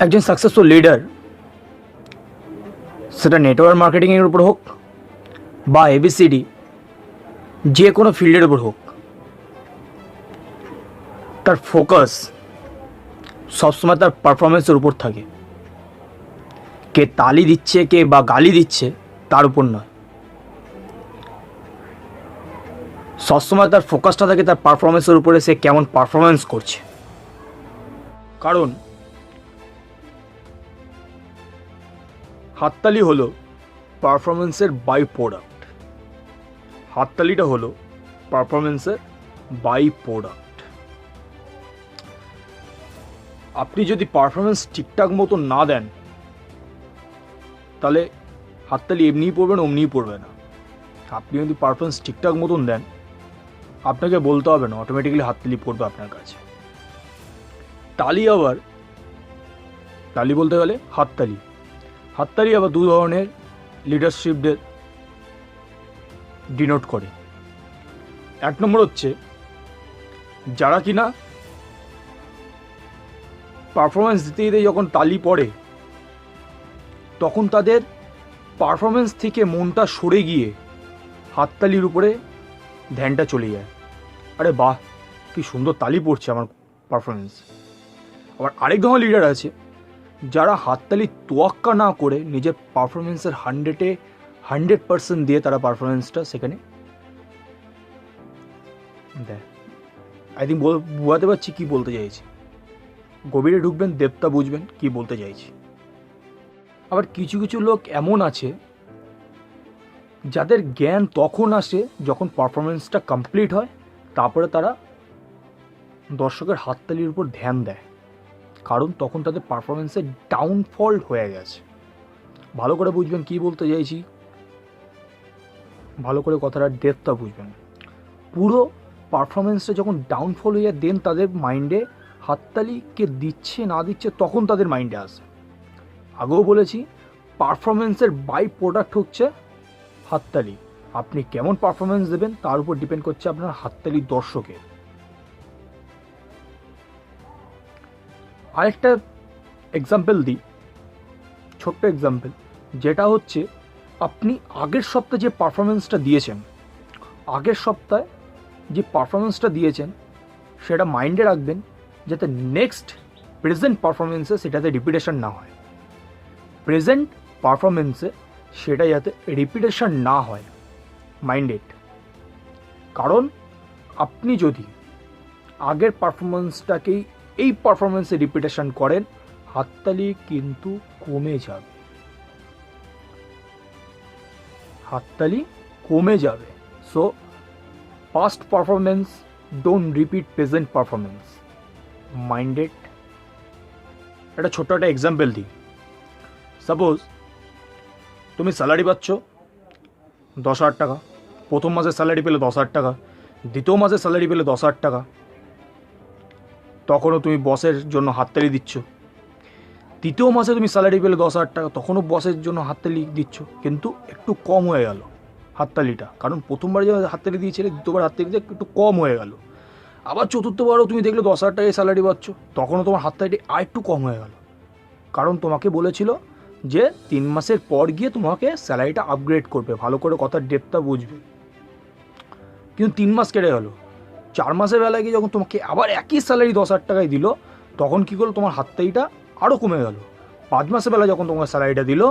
একজন successful leader, সেটা network মার্কেটিংয়ের উপর হোক বা এবিসিডি যে কোনো ফিল্ডের উপর হোক, তার ফোকাস সবসময় তার পারফরমেন্সের উপর থাকে। কে তালি দিচ্ছে কে বা গালি দিচ্ছে তার উপর নয়, সবসময় তার ফোকাসটা থাকে তার পারফরমেন্সের উপরে, সে কেমন পারফরমেন্স করছে। কারণ হাততালি হলো পারফরমেন্সের বাই প্রোডাক্ট। হাততালিটা হলো পারফরমেন্সের বাই প্রোডাক্ট। আপনি যদি পারফরমেন্স ঠিকঠাক মতো না দেন, তাহলে হাততালি এমনিই পড়বেন অমনিই পড়বে না। আপনি যদি পারফরমেন্স ঠিকঠাক মতন দেন, আপনাকে বলতে হবে না, অটোমেটিক্যালি হাততালি পড়বে আপনার কাছে। তালি বলতে গেলে হাততালি আবার দু ধরনের লিডারশিপদের ডিনোট করে। এক নম্বর হচ্ছে যারা কিনা পারফরমেন্স দিতে দিতে যখন তালি পড়ে, তখন তাদের পারফরমেন্স থেকে মনটা সরে গিয়ে হাততালির উপরে ধ্যানটা চলে যায়। আরে বাহ, কি সুন্দর তালি পড়ছে আমার পারফরমেন্স। আবার আরেক ধরনের লিডার আছে যারা হাততালি তোয়াক্কা না করে নিজের পারফরমেন্সের 100% দিয়ে তারা পারফরমেন্সটা সেখানে দেয়। আই থিঙ্ক বুঝাতে পারছি কি বলতে চাইছি। গভীরে ঢুকবেন, দেবতা বুঝবেন কি বলতে চাইছি। আবার কিছু কিছু লোক এমন আছে যাদের জ্ঞান তখন আসে যখন পারফরমেন্সটা কমপ্লিট হয়, তারপরে তারা দর্শকের হাততালির উপর ধ্যান দেয়, কারণ তখন তাদের পারফরমেন্সের ডাউনফল হয়ে গেছে। ভালো করে বুঝবেন কি বলতে চাইছি, ভালো করে কথাটা ডেপথটা বুঝবেন। পুরো পারফরমেন্সটা যখন ডাউনফল হয়ে যায়, দেন তাদের মাইন্ডে হাততালি কে দিচ্ছে না দিচ্ছে তখন তাদের মাইন্ডে আসে। আগেও বলেছি, পারফরমেন্সের বাই প্রোডাক্ট হচ্ছে হাততালি। আপনি কেমন পারফরমেন্স দেবেন তার উপর ডিপেন্ড করছে আপনার হাততালির দর্শকের। আরেকটা এক্সাম্পল দিই, ছোট্ট এক্সাম্পল, যেটা হচ্ছে আপনি আগের সপ্তাহে যে পারফরমেন্সটা দিয়েছেন সেটা মাইন্ডে রাখবেন, যাতে নেক্সট প্রেজেন্ট পারফরমেন্সে সেটাতে রিপিটেশন না হয়। সেটা যাতে রিপিটেশন না হয় মাইন্ডেড। কারণ আপনি যদি আগের পারফরমেন্সটাকেই এই পারফরমেন্সে রিপিটেশন করেন, হাততালি কিন্তু কমে যাবে। So past performance don't repeat present performance, minded. একটা ছোট্ট একটা এক্সাম্পল দিই। সাপোজ তুমি স্যালারি পাচ্ছ 10,000 টাকা, প্রথম মাসে স্যালারি পেলে 10,000 টাকা, দ্বিতীয় মাসে স্যালারি পেলে 10,000 টাকা, তখনও তুমি বসের জন্য হাততালি দিচ্ছ। তৃতীয় মাসে তুমি স্যালারি পেলে 10,000 টাকা, তখনও বসের জন্য হাততালি দিচ্ছ, কিন্তু একটু কম হয়ে গেল হাততালিটা, কারণ প্রথমবার যে হাততালি দিয়েছিলে দ্বিতীয়বার হাততালি দিয়ে একটু কম হয়ে গেল। আবার চতুর্থবারও তুমি দেখলে 10,000 টাকায় স্যালারি পাচ্ছ, তখনও তোমার হাততালিটি আর একটু কম হয়ে গেল, কারণ তোমাকে বলেছিল যে 3 মাসের পর গিয়ে তোমাকে স্যালারিটা আপগ্রেড করবে। ভালো করে কথার ডেপথটা বুঝবে। কিন্তু 3 মাস কেটে গেল, 4 মাসের বেলায় গিয়ে যখন তোমাকে আবার একই স্যালারি 10,000 টাকায় দিল, তখন কী করলো, তোমার হাততালিটা আরও কমে গেল। 5 মাসের বেলায় যখন তোমার স্যালারিটা দিল,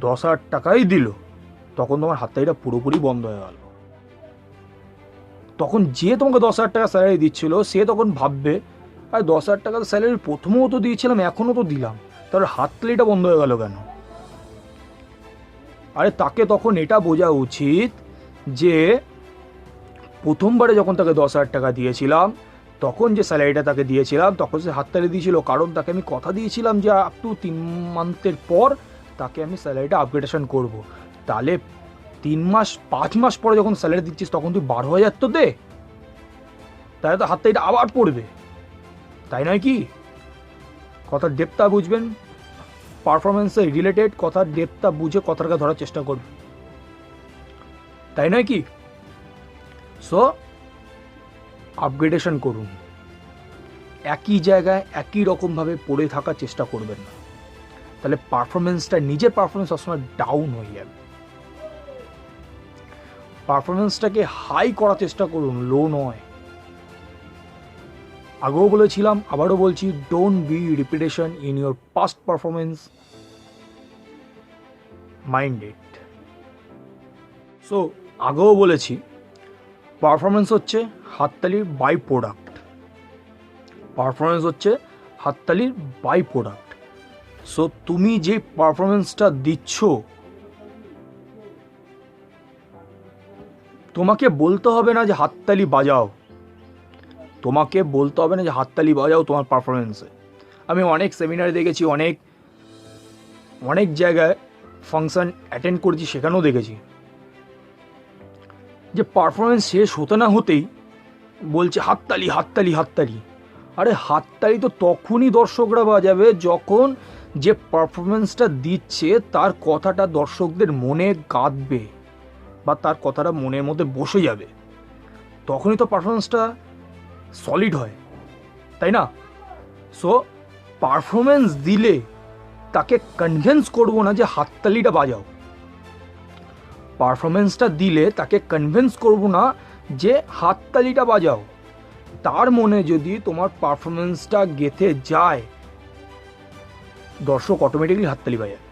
10,000 টাকাই দিল, তখন তোমার হাততালিটা পুরোপুরি বন্ধ হয়ে গেল। তখন যে তোমাকে 10,000 টাকা স্যালারি দিচ্ছিল, সে তখন ভাববে, আর 10,000 টাকার স্যালারি প্রথমেও তো দিয়েছিলাম, এখনও তো দিলাম, তার হাততালিটা বন্ধ হয়ে গেল কেন? আরে তাকে তখন এটা বোঝা উচিত যে প্রথমবারে যখন তাকে 10,000 টাকা দিয়েছিলাম, তখন যে স্যালারিটা তাকে দিয়েছিলাম, তখন সে হাততালি দিয়েছিল, কারণ তাকে আমি কথা দিয়েছিলাম যে আপ টু 3 মান্থের পর তাকে আমি স্যালারিটা আপগ্রেডেশন করব। তাহলে 5 মাস পরে যখন স্যালারি দিচ্ছিস, তখন তুই 12,000 তো দে, তাহলে তো হাততালিটা আবার পড়বে, তাই নয় কি? কথার ডেপথটা বুঝবেন, পারফরমেন্সে রিলেটেড কথার ডেপথটা বুঝে কথাটাকে ধরার চেষ্টা করবে, তাই নয় কি? সো আপগ্রেডেশন করুন, একই জায়গায় একই রকমভাবে পড়ে থাকার চেষ্টা করবেন না, তাহলে পারফরমেন্সটা, নিজের পারফরমেন্স সবসময় ডাউন হয়ে যাবে। পারফরমেন্সটাকে হাই করার চেষ্টা করুন, লো নয়। আগেও বলেছিলাম, আবারও বলছি, don't be repetition in your past performance, mind it. So আগেও বলেছি, পারফরমেন্স হচ্ছে হাততালির বাই প্রোডাক্ট। পারফরমেন্স হচ্ছে হাততালির বাই প্রোডাক্ট। সো তুমি যে পারফরমেন্সটা দিচ্ছ, তোমাকে বলতে হবে না যে হাততালি বাজাও, তোমাকে বলতে হবে না যে হাততালি বাজাও তোমার পারফরমেন্সে। আমি অনেক সেমিনারে দেখেছি, অনেক জায়গায় ফাংশন অ্যাটেন্ড করেছি, সেখানেও দেখেছি যে পারফরমেন্স শেষ হতে না হতেই বলছে হাততালি হাততালি হাততালি। আরে হাততালি তো তখনই দর্শকরা বাজাবে যখন যে পারফরমেন্সটা দিচ্ছে তার কথাটা দর্শকদের মনে গাঁথবে বা তার কথাটা মনের মধ্যে বসে যাবে, তখনই তো পারফরমেন্সটা সলিড হয়, তাই না? সো পারফরমেন্স দিলে তাকে কনভিন্স করবো না যে হাততালিটা বাজাও। পারফরমেন্সটা দিলে তাকে কনভিন্স করবো না যে হাততালিটা বাজাও। তার মনে যদি তোমার পারফরমেন্সটা গেঁথে যায়, দর্শক অটোমেটিকলি হাততালি বাজায়।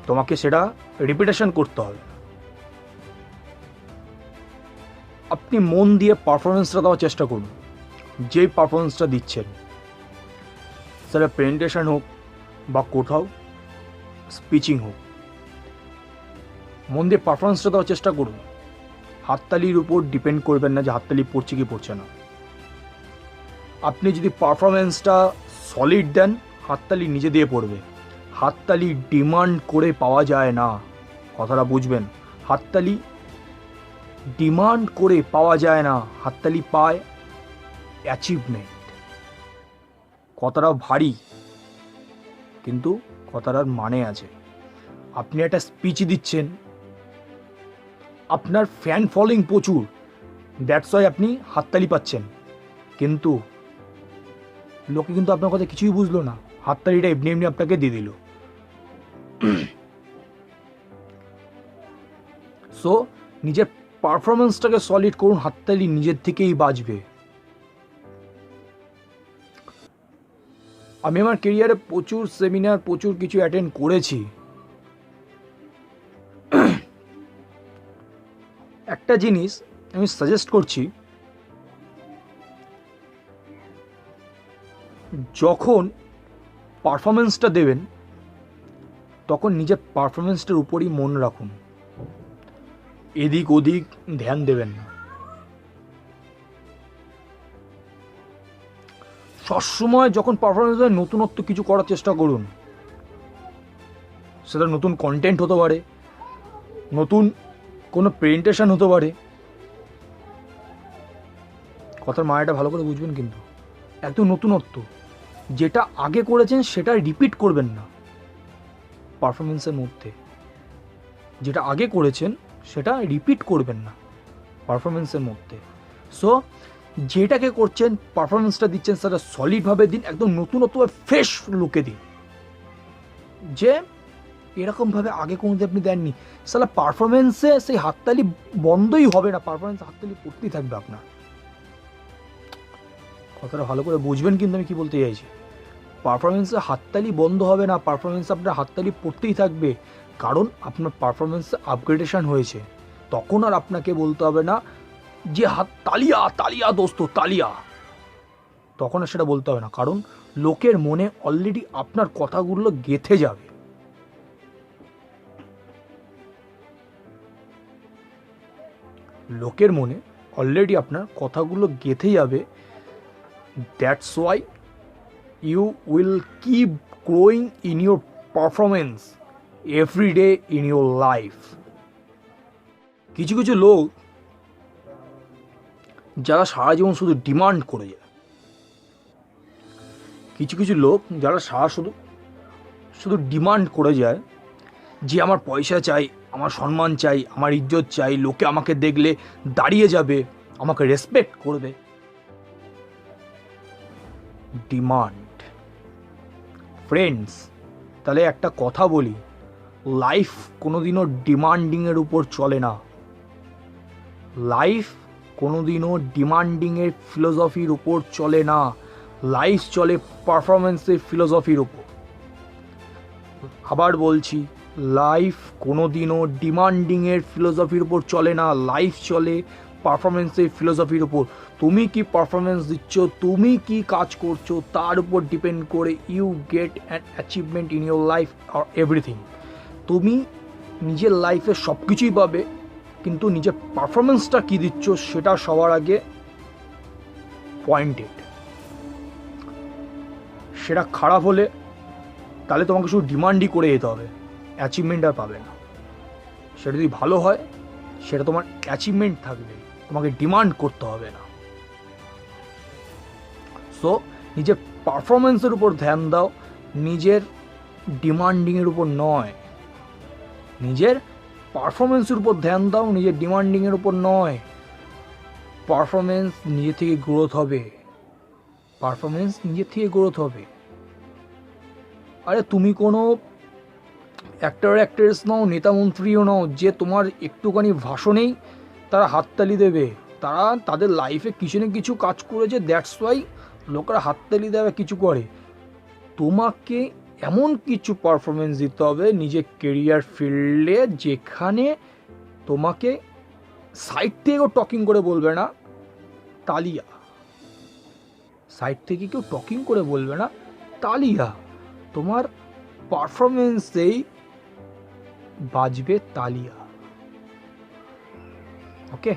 তোমাকে সেটা রিপিটেশন করতে হবে। আপনি মন দিয়ে পারফরমেন্সটা দেওয়ার চেষ্টা করুন। যেই পারফরমেন্সটা দিচ্ছেন, সেটা প্রেজেন্টেশন হোক বা কোথাও স্পিচিং হোক, মন দিয়ে পারফরমেন্সটা দেওয়ার চেষ্টা করুন। হাততালির উপর ডিপেন্ড করবেন না যে হাততালি পড়ছে কি পড়ছে না। আপনি যদি পারফরমেন্সটা সলিড দেন, হাততালি নিজে দিয়ে পড়বে। হাততালি ডিমান্ড করে পাওয়া যায় না, কথাটা বুঝবেন। হাততালি ডিমান্ড করে পাওয়া যায় না, হাততালি পায় অ্যাচিভমেন্ট। কথাটা ভারী, কিন্তু কথাটার মানে আছে। আপনি একটা স্পিচ দিচ্ছেন, আপনার ফ্যান ফলোয়িং প্রচুর, দ্যাটস ওয়াই আপনি হাততালি পাচ্ছেন, কিন্তু লোকে কিন্তু আপনার কথা কিছুই বুঝলো না, হাততালিটা এমনি এমনি আপনাকে দিয়ে দিল। সো নিজের পারফরমেন্সটাকে সলিড করুন, হাততালি নিজের থেকেই বাজবে। আমি আমার কেরিয়ারে প্রচুর সেমিনার, প্রচুর কিছু অ্যাটেন্ড করেছি। একটা জিনিস আমি সাজেস্ট করছি, যখন পারফরমেন্সটা দেবেন তখন নিজের পারফরমেন্সটার উপরই মন রাখুন, এদিক ওদিক ধ্যান দেবেন না। সবসময় যখন পারফরমেন্স দেবেন, নতুনত্ব কিছু করার চেষ্টা করুন। সেটা নতুন কন্টেন্ট হতে পারে, নতুন কোনো প্রেজেন্টেশন হতে পারে। কথার মায়াটা ভালো করে বুঝবেন, কিন্তু একদম নতুনত্ব। যেটা আগে করেছেন সেটা রিপিট করবেন না পারফরমেন্সের মধ্যে। যেটা আগে করেছেন সেটা রিপিট করবেন না পারফরমেন্সের মধ্যে। সো যেটাকে করছেন, পারফরমেন্সটা দিচ্ছেন, সেটা সলিডভাবে দিন, একদম নতুনত্ব ফ্রেশ লুকে দিন। যে এরকমভাবে আগে কোনোদিন আপনি দেননি, সালা পারফরমেন্সে সেই হাততালি বন্ধই হবে না, পারফরমেন্স হাততালি পড়তেই থাকবে আপনার। কথাটা ভালো করে বুঝবেন, কিন্তু আমি কি বলতে চাইছি, পারফরমেন্সে হাততালি বন্ধ হবে না, পারফরমেন্সে আপনার হাততালি পড়তেই থাকবে। কারণ আপনার পারফরমেন্সে আপগ্রেডেশন হয়েছে। তখন আর আপনাকে বলতে হবে না যে হাত তালিয়া তালিয়া দোস্ত তালিয়া, তখন আর সেটা বলতে হবে না। কারণ লোকের মনে অলরেডি আপনার কথাগুলো গেঁথে যাবে। লোকের মনে অলরেডি আপনার কথাগুলো গেঁথে যাবে। That's why you will keep growing in your performance every day in your life. কিছু কিছু লোক যারা সারা জীবন শুধু ডিমান্ড করে যায়, কিছু কিছু লোক যারা শুধু ডিমান্ড করে যায় যে আমার পয়সা চাই, আমার সম্মান চাই, আমার ইজ্জত চাই, লোকে আমাকে দেখলে দাঁড়িয়ে যাবে, আমাকে রেসপেক্ট করবে। ডিমান্ড। ফ্রেন্ডস, তাহলে একটা কথা বলি, লাইফ কোনোদিনও ডিমান্ডিংয়ের উপর চলে না। লাইফ কোনোদিনও ডিমান্ডিংয়ের ফিলোসফির উপর চলে না। লাইফ চলে পারফরমেন্সের ফিলোসফির উপর। আবার বলছি, লাইফ কোনোদিনও ডিমান্ডিংয়ের ফিলোসফির উপর চলে না। লাইফ চলে পারফরমেন্সের ফিলোসফির উপর। তুমি কি পারফরমেন্স দিচ্ছ, তুমি কি কাজ করছো, তার উপর ডিপেন্ড করে you get an achievement in your life আর এভরিথিং। তুমি নিজের লাইফে সব কিছুই পাবে, কিন্তু নিজের পারফরমেন্সটা কী দিচ্ছ সেটা সবার আগে পয়েন্টেড। সেটা খারাপ হলে তাহলে তোমাকে শুধু ডিমান্ডই করে যেতে হবে, অ্যাচিভমেন্ট আর পাবে না। সেটা যদি ভালো হয় সেটা তোমার অ্যাচিভমেন্ট থাকবে, তোমাকে ডিমান্ড করতে হবে না। সো নিজের পারফরমেন্সের উপর ধ্যান দাও, নিজের ডিমান্ডিংয়ের উপর নয়। নিজের পারফরমেন্সের উপর ধ্যান দাও, নিজের ডিমান্ডিংয়ের উপর নয়। পারফরমেন্স নিজে থেকে গ্রোথ হবে, পারফরমেন্স নিজে থেকে গ্রোথ হবে। আরে তুমি কোনো অ্যাক্টর অ্যাক্ট্রেস নও, নেতা মন্ত্রীও নও যে তোমার একটুখানি ভাষণেই তারা হাততালি দেবে। তারা তাদের লাইফে কিছু না কিছু কাজ করেছে, দ্যাটস ওয়াই লোকেরা হাততালি দেবে, কিছু করে। তোমাকে এমন কিছু পারফরমেন্স দিতে হবে নিজের কেরিয়ার ফিল্ডে যেখানে তোমাকে সাইড থেকে কেউ টকিং করে বলবে না তালিয়া, সাইড থেকে কেউ টকিং করে বলবে না তালিয়া, তোমার পারফরমেন্সেই বাজবে তালিয়া। ওকে,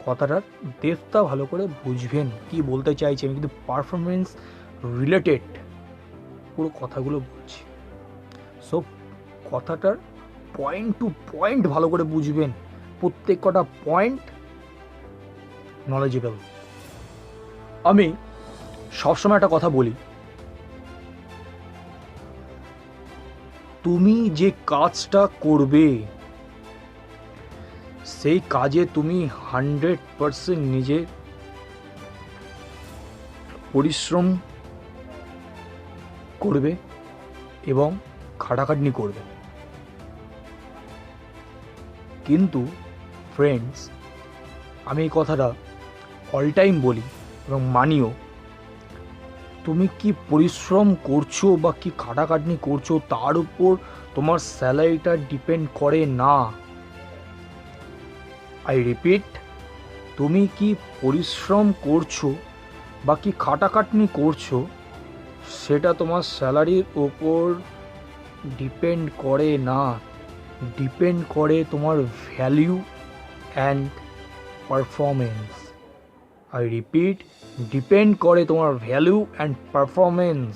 কথাটার ডেপথটা ভালো করে বুঝবেন কি বলতে চাইছি আমি, কিন্তু পারফরমেন্স রিলেটেড পুরো কথাগুলো বলছি। সো কথাটার পয়েন্ট টু পয়েন্ট ভালো করে বুঝবেন, প্রত্যেক কটা পয়েন্ট নলেজেবল। আমি সবসময় একটা কথা বলি, তুমি যে কাজটা করবে সেই কাজে তুমি 100% নিজে পরিশ্রম করবে এবং খাটাখাটনি করবে। কিন্তু ফ্রেন্ডস, আমি এই কথাটা অল টাইম বলি এবং মানিও, তুমি কি পরিশ্রম করছো বা কি খাটাখাটনি করছো তার উপর তোমার স্যালারিটা ডিপেন্ড করে না। আই রিপিট, তুমি কি পরিশ্রম করছো বা কি খাটাখাটনি করছো সেটা তোমার স্যালারির ওপর ডিপেন্ড করে না, ডিপেন্ড করে তোমার value and performance. I repeat, depend করে তোমার value and performance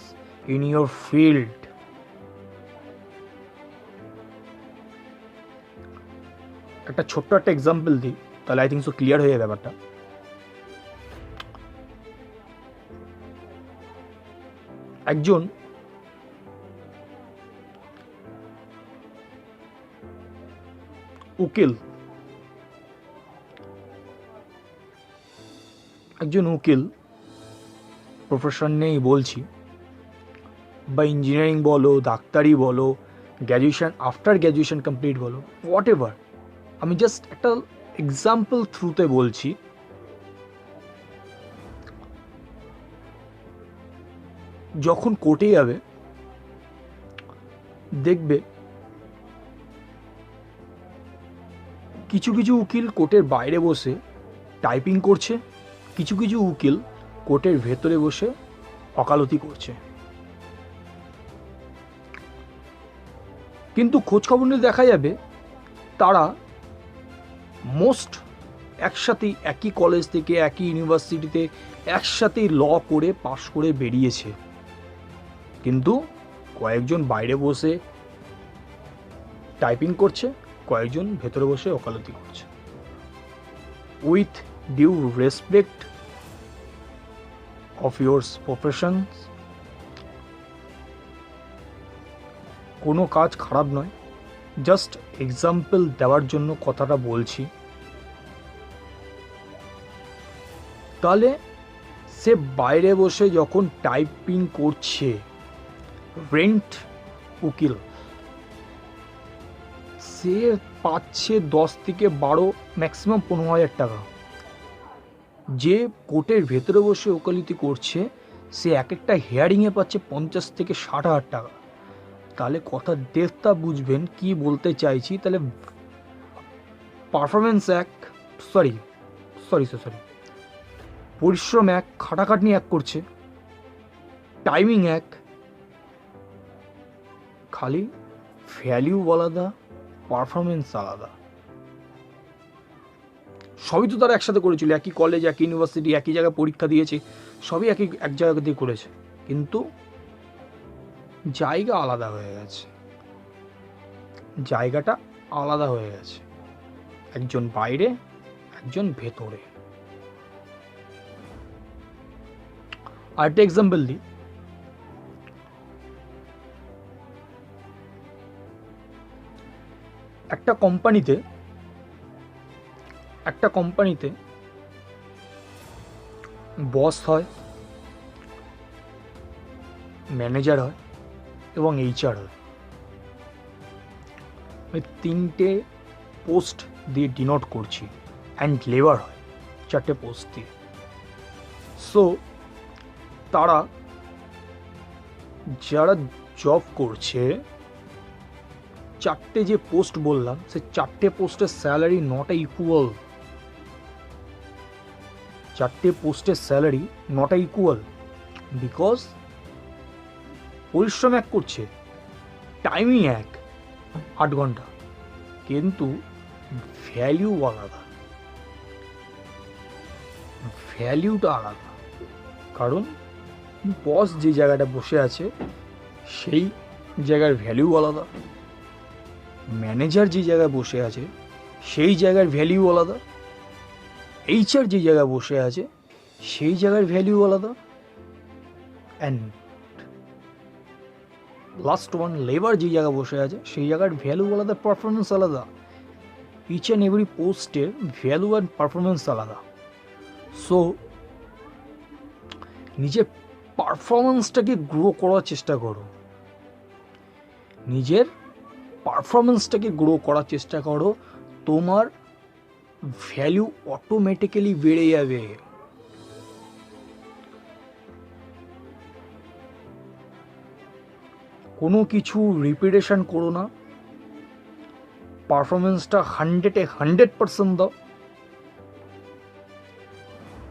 in your field. একটা ছোট্ট একটা এক্সাম্পল দিই, তাহলে আই থিঙ্ক সো ক্লিয়ার হয়ে যাবে ব্যাপারটা। একজন উকিল, প্রফেশন নেই বলছি, বা ইঞ্জিনিয়ারিং বলো, ডাক্তারি বলো, গ্র্যাজুয়েশন, আফটার গ্র্যাজুয়েশন কমপ্লিট বলো, হোয়াট এভার, আমি জাস্ট একটা এক্সাম্পল থ্রুতে বলছি। যখন কোর্টে যাবে দেখবে কিছু কিছু উকিল কোর্টের বাইরে বসে টাইপিং করছে, কিছু কিছু উকিল কোর্টের ভেতরে বসে ওকালতি করছে। কিন্তু খোঁজখবর নিয়ে দেখা যাবে তারা মোস্ট একসাথেই একই কলেজ থেকে একই ইউনিভার্সিটিতে একসাথেই ল করে পাশ করে বেরিয়েছে, কিন্তু কয়েকজন বাইরে বসে টাইপিং করছে, কয়েকজন ভেতরে বসে ওকালতি করছে। With due respect of your profession, কোনো কাজ খারাপ নয়, জাস্ট এক্সাম্পল দেওয়ার জন্য কথাটা বলছি। তাহলে সে বাইরে বসে যখন টাইপিং করছে, রেন্ট উকিল, সে পাচ্ছে 10 থেকে 12 ম্যাক্সিমাম 15,000 টাকা। যে কোর্টের ভেতরে বসে ওকালতি করছে সে এক একটা হিয়ারিংয়ে পাচ্ছে 50 থেকে 60,000 টাকা। তাহলে কথা ডেপথটা বুঝবেন কি বলতে চাইছি। তাহলে পারফরমেন্স এক, সরি, পরিশ্রম এক, খাটাখাটনি এক করছে, টাইমিং এক, খালি ভ্যালিউ আলাদা, পারফরমেন্স আলাদা। সবই তো তারা একসাথে করেছিল, একই কলেজ, একই ইউনিভার্সিটি, একই জায়গায় পরীক্ষা দিয়েছে, সবই এক জায়গা দিয়ে করেছে, কিন্তু জায়গা আলাদা হয়ে গেছে, জায়গাটা আলাদা হয়ে গেছে। একজন বাইরে, একজন ভেতরে। আরেকটা এক্সাম্পল দিই, একটা কোম্পানিতে বস হয়, ম্যানেজার হয় এবং এইচআর হয়। আমি 3টে পোস্ট দিয়ে ডিনোট করছি, অ্যান্ড লেবার হয় 4টে পোস্ট দিয়ে। সো তারা যারা জব করছে, 4টে যে পোস্ট বললাম, সে 4টে পোস্টের স্যালারি নট ইকুয়াল। 4টে পোস্টের স্যালারি নট ইকুয়াল, বিকজ পরিশ্রম এক করছে, টাইমিং এক 8 ঘন্টা, কিন্তু ভ্যালিউ আলাদা, ভ্যালিউটা আলাদা। কারণ বস যে জায়গাটা বসে আছে সেই জায়গার ভ্যালিউ আলাদা, ম্যানেজার যে জায়গায় বসে আছে সেই জায়গার ভ্যালিউ আলাদা, এইচআর যে জায়গায় বসে আছে সেই জায়গার ভ্যালিউ আলাদা, অ্যান্ড লাস্ট ওয়ান লেবার যে জায়গায় বসে আছে সেই জায়গার ভ্যালু আলাদা, পারফরমেন্স আলাদা। ইচ অ্যান্ড এভরি পোস্টের ভ্যালু অ্যান্ড পারফরমেন্স আলাদা। সো নিজের পারফরমেন্সটাকে গ্রো করার চেষ্টা করো, নিজের পারফরমেন্সটাকে গ্রো করার চেষ্টা করো, তোমার ভ্যালু অটোমেটিক্যালি বেড়ে যাবে। কোনো কিছু রিপিটেশন করো না, পারফরমেন্সটা 100% দাও।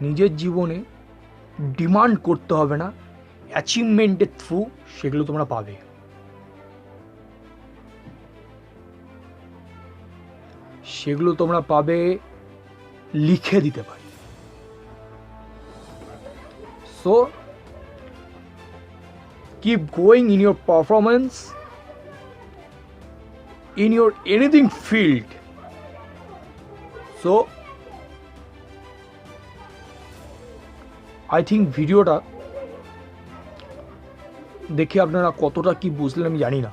নিজের জীবনে ডিমান্ড করতে হবে না, অ্যাচিভমেন্টের থ্রু সেগুলো তোমরা পাবে। সেগুলো তোমরা পাবে, লিখে দিতে পারি। So keep going in your performance, in your anything field. So I think ভিডিওটা দেখে আপনারা কতটা কি বুঝলেন আমি জানি না।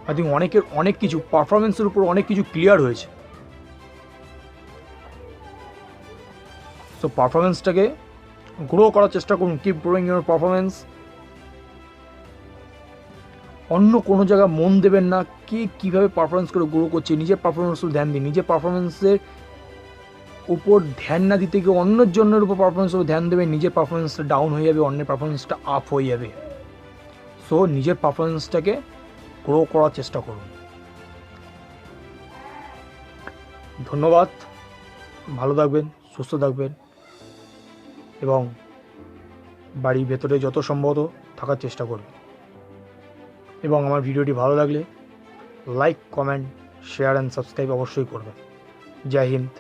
আই থিঙ্ক অনেক কিছু পারফরমেন্সের উপর অনেক কিছু ক্লিয়ার হয়েছে। সো পারফরমেন্সটাকে গ্রো করার চেষ্টা করুন, কিপ গ্রোয়িং ইউর পারফরমেন্স। অন্য কোনো জায়গায় মন দেবেন না, কে কীভাবে পারফরমেন্স করে গ্রো করছে, নিজের পারফরমেন্সের ধ্যান দিন। নিজের পারফরমেন্সের উপর ধ্যান না দিতে গিয়ে অন্যের জন্যের উপর পারফরমেন্সের উপর ধ্যান দেবে, নিজের পারফরমেন্সটা ডাউন হয়ে যাবে, অন্যের পারফরমেন্সটা আপ হয়ে যাবে। সো নিজের পারফরমেন্সটাকে গ্রো করার চেষ্টা করুন। ধন্যবাদ, ভালো থাকবেন, সুস্থ থাকবেন এবং বাড়ির ভেতরে যত সম্ভব থাকার চেষ্টা করবেন। এবং আমার ভিডিওটি ভালো লাগলে like, comment, share and subscribe অবশ্যই করবেন। জয় হিন্দ।